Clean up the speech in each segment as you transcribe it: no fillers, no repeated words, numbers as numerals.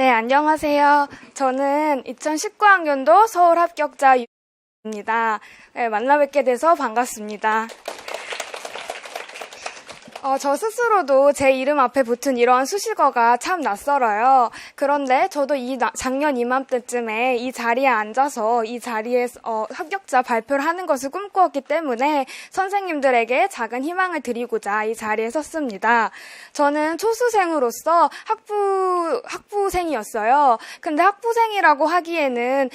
네, 안녕하세요. 저는 2019학년도 서울 합격자입니다. 네, 만나 뵙게 돼서 반갑습니다. 저 스스로도 제 이름 앞에 붙은 이러한 수식어가 참 낯설어요. 그런데 저도 작년 이맘때쯤에 이 자리에 앉아서 이 자리에 합격자 발표를 하는 것을 꿈꾸었기 때문에 선생님들에게 작은 희망을 드리고자 이 자리에 섰습니다. 저는 초수생으로서 학부생이었어요. 근데 학부생이라고 하기에는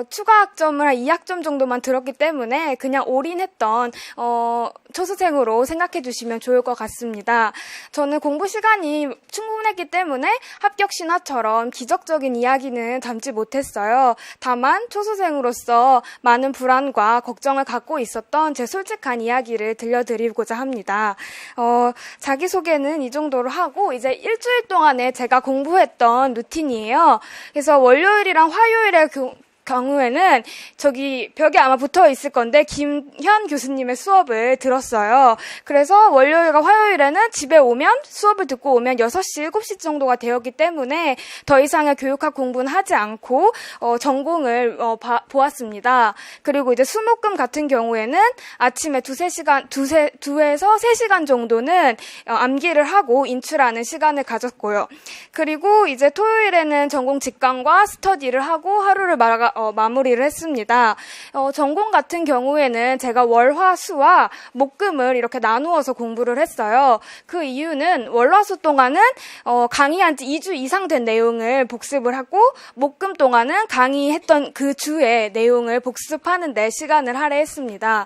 추가 학점을 한 2학점 정도만 들었기 때문에 그냥 올인했던 초수생으로 생각해 주시면 좋을 것 같습니다. 저는 공부 시간이 충분했기 때문에 합격 신화처럼 기적적인 이야기는 담지 못했어요. 다만 초수생으로서 많은 불안과 걱정을 갖고 있었던 제 솔직한 이야기를 들려드리고자 합니다. 자기소개는 이 정도로 하고 이제 일주일 동안에 제가 공부했던 루틴이에요. 그래서 월요일이랑 화요일에 경우에는 저기 벽에 아마 붙어 있을 건데 김현 교수님의 수업을 들었어요. 그래서 월요일과 화요일에는 집에 오면 수업을 듣고 오면 6시, 7시 정도가 되었기 때문에 더 이상의 교육학 공부는 하지 않고 전공을 보았습니다. 그리고 이제 수목금 같은 경우에는 아침에 2에서 3시간 정도는 암기를 하고 인출하는 시간을 가졌고요. 그리고 이제 토요일에는 전공 직강과 스터디를 하고 하루를 마무리를 했습니다. 전공 같은 경우에는 제가 월, 화, 수와 목금을 이렇게 나누어서 공부를 했어요. 그 이유는 월, 화, 수 동안은 강의한 지 2주 이상 된 내용을 복습을 하고 목금 동안은 강의했던 그 주의 내용을 복습하는 데 시간을 할애했습니다.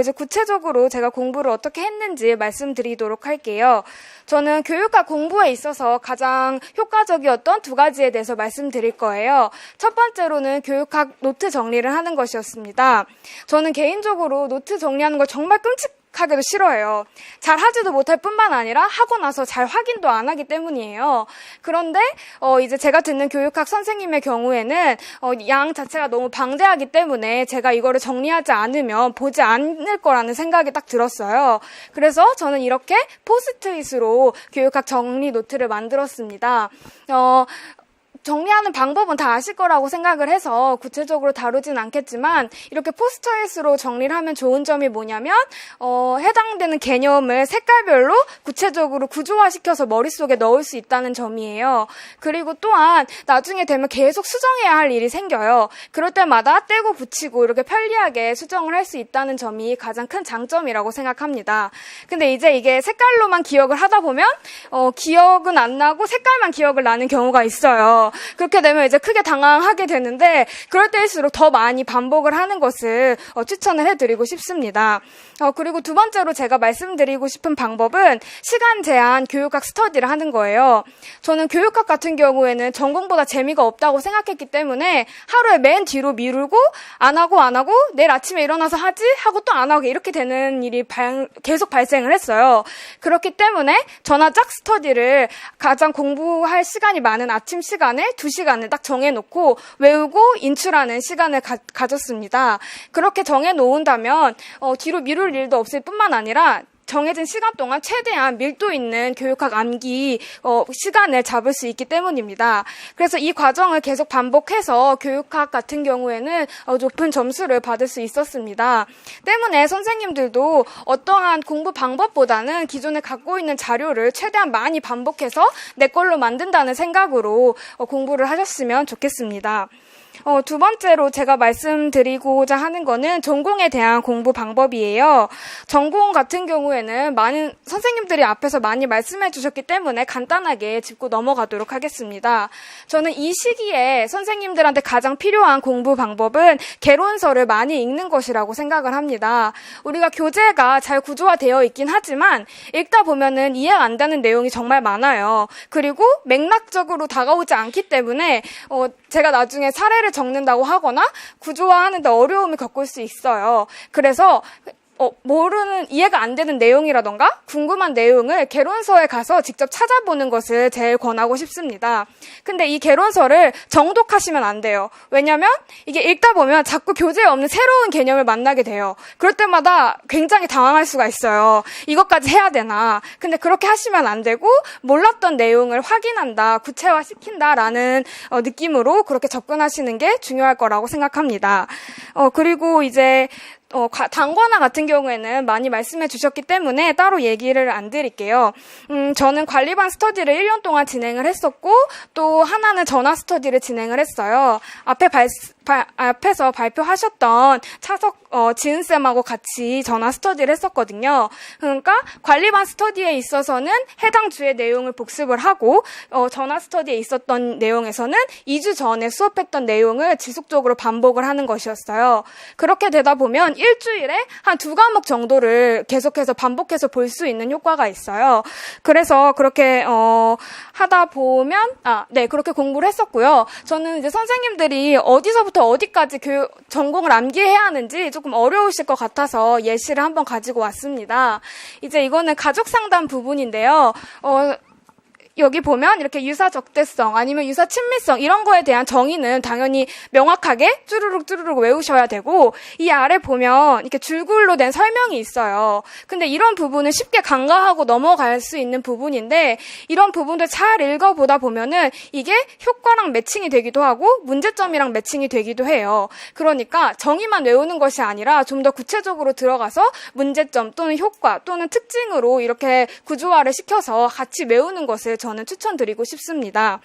이제 구체적으로 제가 공부를 어떻게 했는지 말씀드리도록 할게요. 저는 교육학 공부에 있어서 가장 효과적이었던 2가지에 대해서 말씀드릴 거예요. 첫 번째로는 교육학 노트 정리를 하는 것이었습니다. 저는 개인적으로 노트 정리하는 걸 정말 끔찍하게도 싫어해요. 잘 하지도 못할 뿐만 아니라 하고 나서 잘 확인도 안 하기 때문이에요. 그런데 이제 제가 듣는 교육학 선생님의 경우에는 양 자체가 너무 방대하기 때문에 제가 이거를 정리하지 않으면 보지 않을 거라는 생각이 딱 들었어요. 그래서 저는 이렇게 포스트잇으로 교육학 정리 노트를 만들었습니다. 정리하는 방법은 다 아실 거라고 생각을 해서 구체적으로 다루진 않겠지만 이렇게 포스트잇으로 정리를 하면 좋은 점이 뭐냐면 해당되는 개념을 색깔별로 구체적으로 구조화시켜서 머릿속에 넣을 수 있다는 점이에요. 그리고 또한 나중에 되면 계속 수정해야 할 일이 생겨요. 그럴 때마다 떼고 붙이고 이렇게 편리하게 수정을 할 수 있다는 점이 가장 큰 장점이라고 생각합니다. 근데 이제 이게 색깔로만 기억을 하다 보면 기억은 안 나고 색깔만 기억을 나는 경우가 있어요. 그렇게 되면 이제 크게 당황하게 되는데 그럴 때일수록 더 많이 반복을 하는 것을 추천을 해드리고 싶습니다. 그리고 두 번째로 제가 말씀드리고 싶은 방법은 시간 제한 교육학 스터디를 하는 거예요. 저는 교육학 같은 경우에는 전공보다 재미가 없다고 생각했기 때문에 하루에 맨 뒤로 미루고 안 하고 내일 아침에 일어나서 하지 하고 또 안 하고 이렇게 되는 일이 계속 발생을 했어요. 그렇기 때문에 전화짝 스터디를 가장 공부할 시간이 많은 아침 시간에 2시간을 딱 정해놓고 외우고 인출하는 시간을 가졌습니다. 그렇게 정해놓은다면 뒤로 미룰 일도 없을 뿐만 아니라 정해진 시간 동안 최대한 밀도 있는 교육학 암기 시간을 잡을 수 있기 때문입니다. 그래서 이 과정을 계속 반복해서 교육학 같은 경우에는 높은 점수를 받을 수 있었습니다. 때문에 선생님들도 어떠한 공부 방법보다는 기존에 갖고 있는 자료를 최대한 많이 반복해서 내 걸로 만든다는 생각으로 공부를 하셨으면 좋겠습니다. 두 번째로 제가 말씀드리고자 하는 거는 전공에 대한 공부 방법이에요. 전공 같은 경우에는 많은 선생님들이 앞에서 많이 말씀해 주셨기 때문에 간단하게 짚고 넘어가도록 하겠습니다. 저는 이 시기에 선생님들한테 가장 필요한 공부 방법은 개론서를 많이 읽는 것이라고 생각을 합니다. 우리가 교재가 잘 구조화되어 있긴 하지만 읽다 보면은 이해가 안 되는 내용이 정말 많아요. 그리고 맥락적으로 다가오지 않기 때문에 제가 나중에 사례를 적는다고 하거나 구조화하는데 어려움을 겪을 수 있어요. 그래서 이해가 안 되는 내용이라던가 궁금한 내용을 개론서에 가서 직접 찾아보는 것을 제일 권하고 싶습니다. 근데 이 개론서를 정독하시면 안 돼요. 왜냐면 이게 읽다 보면 자꾸 교재에 없는 새로운 개념을 만나게 돼요. 그럴 때마다 굉장히 당황할 수가 있어요. 이것까지 해야 되나. 근데 그렇게 하시면 안 되고 몰랐던 내용을 확인한다, 구체화시킨다라는 느낌으로 그렇게 접근하시는 게 중요할 거라고 생각합니다. 그리고 이제 단권화 같은 경우에는 많이 말씀해 주셨기 때문에 따로 얘기를 안 드릴게요. 저는 관리반 스터디를 1년 동안 진행을 했었고, 또 하나는 전화 스터디를 진행을 했어요. 앞에서 발표하셨던 지은쌤하고 같이 전화 스터디를 했었거든요. 그러니까 관리반 스터디에 있어서는 해당 주의 내용을 복습을 하고, 전화 스터디에 있었던 내용에서는 2주 전에 수업했던 내용을 지속적으로 반복을 하는 것이었어요. 그렇게 되다 보면 일주일에 한 2과목 정도를 계속해서 반복해서 볼 수 있는 효과가 있어요. 그래서 그렇게 하다 보면 그렇게 공부를 했었고요. 저는 이제 선생님들이 어디서부터 어디까지 전공을 암기해야 하는지 조금 어려우실 것 같아서 예시를 한번 가지고 왔습니다. 이제 이거는 가족 상담 부분인데요. 여기 보면 이렇게 유사 적대성 아니면 유사 친밀성 이런 거에 대한 정의는 당연히 명확하게 쭈루룩 외우셔야 되고, 이 아래 보면 이렇게 줄글로 된 설명이 있어요. 근데 이런 부분은 쉽게 간과하고 넘어갈 수 있는 부분인데, 이런 부분들 잘 읽어보다 보면은 이게 효과랑 매칭이 되기도 하고 문제점이랑 매칭이 되기도 해요. 그러니까 정의만 외우는 것이 아니라 좀 더 구체적으로 들어가서 문제점 또는 효과 또는 특징으로 이렇게 구조화를 시켜서 같이 외우는 것을 저는 추천드리고 싶습니다.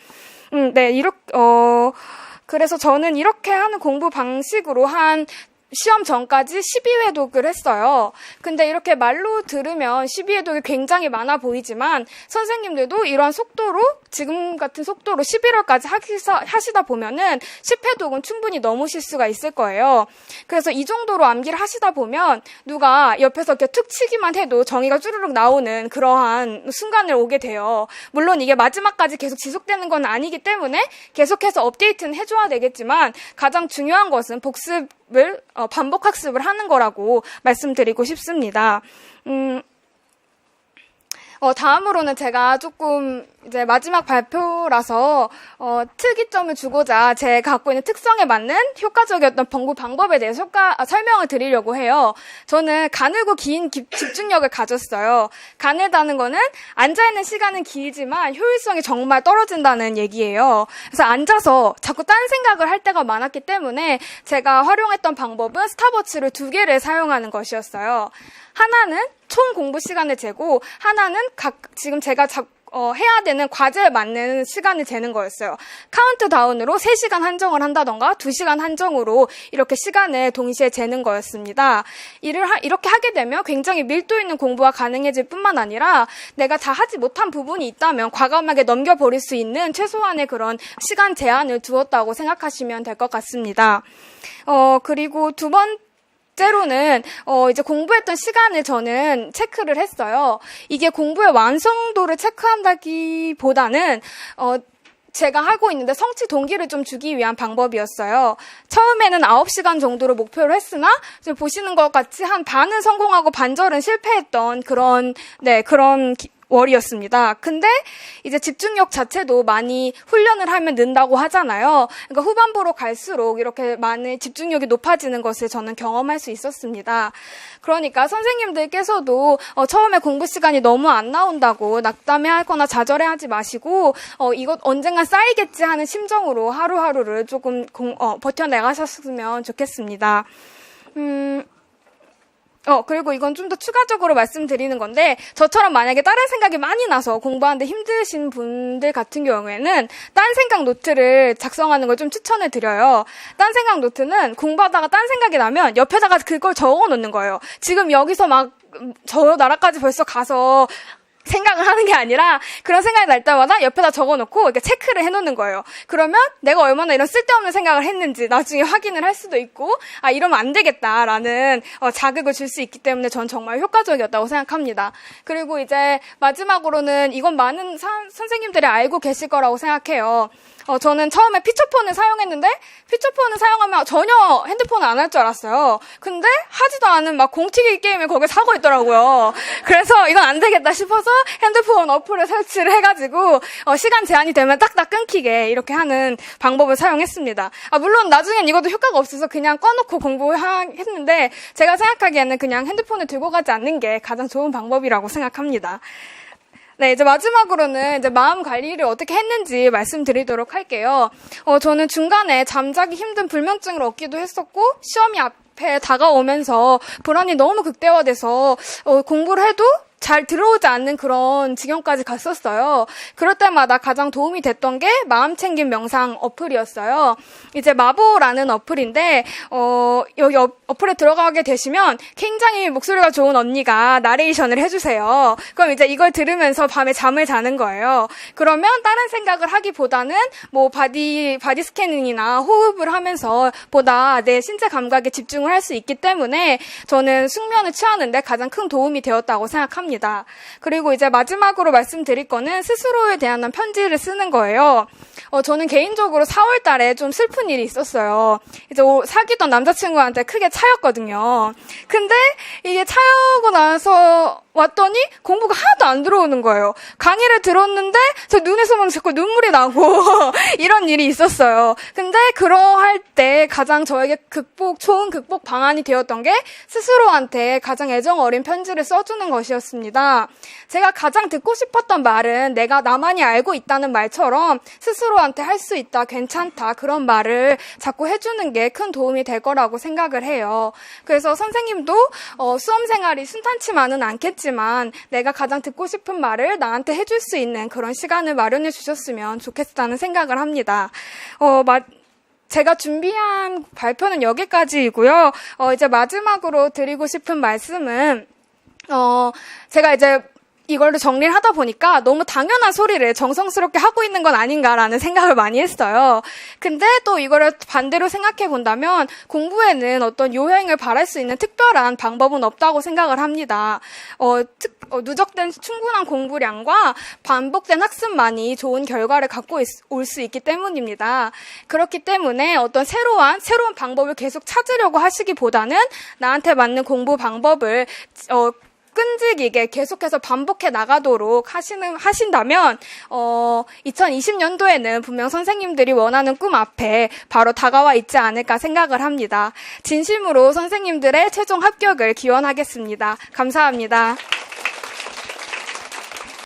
그래서 저는 이렇게 하는 공부 방식으로 한 시험 전까지 12회독을 했어요. 근데 이렇게 말로 들으면 12회독이 굉장히 많아 보이지만 선생님들도 이런 속도로, 지금 같은 속도로 11월까지 하시다 보면은 10회독은 충분히 넘으실 수가 있을 거예요. 그래서 이 정도로 암기를 하시다 보면 누가 옆에서 이렇게 툭 치기만 해도 정의가 쭈르륵 나오는 그러한 순간을 오게 돼요. 물론 이게 마지막까지 계속 지속되는 건 아니기 때문에 계속해서 업데이트는 해줘야 되겠지만, 가장 중요한 것은 반복 학습을 하는 거라고 말씀드리고 싶습니다. 다음으로는 제가 조금 이제 마지막 발표라서 특이점을 주고자 제가 갖고 있는 특성에 맞는 효과적이었던 공부 방법에 대해서 설명을 드리려고 해요. 저는 가늘고 긴 집중력을 가졌어요. 가늘다는 거는 앉아있는 시간은 길지만 효율성이 정말 떨어진다는 얘기예요. 그래서 앉아서 자꾸 딴 생각을 할 때가 많았기 때문에 제가 활용했던 방법은 스탑워치를 2개를 사용하는 것이었어요. 하나는 총 공부 시간을 재고, 하나는 지금 제가 해야 되는 과제에 맞는 시간을 재는 거였어요. 카운트다운으로 3시간 한정을 한다던가 2시간 한정으로 이렇게 시간을 동시에 재는 거였습니다. 이렇게 하게 되면 굉장히 밀도 있는 공부가 가능해질 뿐만 아니라 내가 다 하지 못한 부분이 있다면 과감하게 넘겨버릴 수 있는 최소한의 그런 시간 제한을 두었다고 생각하시면 될 것 같습니다. 그리고 두 번째로는 이제 공부했던 시간을 저는 체크를 했어요. 이게 공부의 완성도를 체크한다기보다는 제가 하고 있는데 성취 동기를 좀 주기 위한 방법이었어요. 처음에는 9시간 정도를 목표로 했으나 지금 보시는 것 같이 한 반은 성공하고 반절은 실패했던 그런 월이었습니다. 근데 이제 집중력 자체도 많이 훈련을 하면 는다고 하잖아요. 그러니까 후반부로 갈수록 이렇게 많은 집중력이 높아지는 것을 저는 경험할 수 있었습니다. 그러니까 선생님들께서도 처음에 공부 시간이 너무 안 나온다고 낙담해하거나 좌절해하지 마시고 이것 언젠간 쌓이겠지 하는 심정으로 하루하루를 조금 버텨나가셨으면 좋겠습니다. 그리고 이건 좀 더 추가적으로 말씀드리는 건데, 저처럼 만약에 다른 생각이 많이 나서 공부하는데 힘드신 분들 같은 경우에는 딴 생각 노트를 작성하는 걸 좀 추천을 드려요. 딴 생각 노트는 공부하다가 딴 생각이 나면 옆에다가 그걸 적어 놓는 거예요. 지금 여기서 막 저 나라까지 벌써 가서 생각을 하는 게 아니라 그런 생각이 날 때마다 옆에다 적어놓고 이렇게 체크를 해놓는 거예요. 그러면 내가 얼마나 이런 쓸데없는 생각을 했는지 나중에 확인을 할 수도 있고 이러면 안 되겠다라는 자극을 줄 수 있기 때문에 전 정말 효과적이었다고 생각합니다. 그리고 이제 마지막으로는 이건 많은 선생님들이 알고 계실 거라고 생각해요. 저는 처음에 피처폰을 사용했는데 피처폰을 사용하면 전혀 핸드폰을 안 할 줄 알았어요. 근데 하지도 않은 막 공튀기 게임을 거기에 사고 있더라고요. 그래서 이건 안 되겠다 싶어서 핸드폰 어플을 설치를 해가지고 시간 제한이 되면 딱딱 끊기게 이렇게 하는 방법을 사용했습니다. 물론 나중엔 이것도 효과가 없어서 그냥 꺼놓고 공부했는데 제가 생각하기에는 그냥 핸드폰을 들고 가지 않는 게 가장 좋은 방법이라고 생각합니다. 네, 이제 마지막으로는 이제 마음 관리를 어떻게 했는지 말씀드리도록 할게요. 저는 중간에 잠자기 힘든 불면증을 얻기도 했었고, 시험이 앞에 다가오면서 불안이 너무 극대화돼서, 공부를 해도 잘 들어오지 않는 그런 지경까지 갔었어요. 그럴 때마다 가장 도움이 됐던 게 마음챙김 명상 어플이었어요. 이제 마보라는 어플인데 여기 어플에 들어가게 되시면 굉장히 목소리가 좋은 언니가 나레이션을 해주세요. 그럼 이제 이걸 들으면서 밤에 잠을 자는 거예요. 그러면 다른 생각을 하기보다는 뭐 바디 스캐닝이나 호흡을 하면서 보다 내 신체 감각에 집중을 할 수 있기 때문에 저는 숙면을 취하는데 가장 큰 도움이 되었다고 생각합니다. 그리고 이제 마지막으로 말씀드릴 거는 스스로에 대한 편지를 쓰는 거예요. 저는 개인적으로 4월 달에 좀 슬픈 일이 있었어요. 이제 사귀던 남자친구한테 크게 차였거든요. 근데 이게 차여고 나서 왔더니 공부가 하나도 안 들어오는 거예요. 강의를 들었는데 저 눈에서만 자꾸 눈물이 나고 이런 일이 있었어요. 근데 그러할 때 가장 저에게 좋은 극복 방안이 되었던 게 스스로한테 가장 애정 어린 편지를 써주는 것이었습니다. 제가 가장 듣고 싶었던 말은 내가 나만이 알고 있다는 말처럼 스스로한테 할 수 있다, 괜찮다 그런 말을 자꾸 해주는 게 큰 도움이 될 거라고 생각을 해요. 그래서 선생님도 수험 생활이 순탄치만은 않겠지만 내가 가장 듣고 싶은 말을 나한테 해줄 수 있는 그런 시간을 마련해 주셨으면 좋겠다는 생각을 합니다. 제가 준비한 발표는 여기까지이고요. 이제 마지막으로 드리고 싶은 말씀은 제가 이제 이걸로 정리를 하다 보니까 너무 당연한 소리를 정성스럽게 하고 있는 건 아닌가라는 생각을 많이 했어요. 근데 또 이거를 반대로 생각해 본다면 공부에는 어떤 요행을 바랄 수 있는 특별한 방법은 없다고 생각을 합니다. 누적된 충분한 공부량과 반복된 학습만이 좋은 결과를 갖고 올 수 있기 때문입니다. 그렇기 때문에 어떤 새로운 방법을 계속 찾으려고 하시기보다는 나한테 맞는 공부 방법을 끈질기게 계속해서 반복해 나가도록 하신다면 2020년도에는 분명 선생님들이 원하는 꿈 앞에 바로 다가와 있지 않을까 생각을 합니다. 진심으로 선생님들의 최종 합격을 기원하겠습니다. 감사합니다.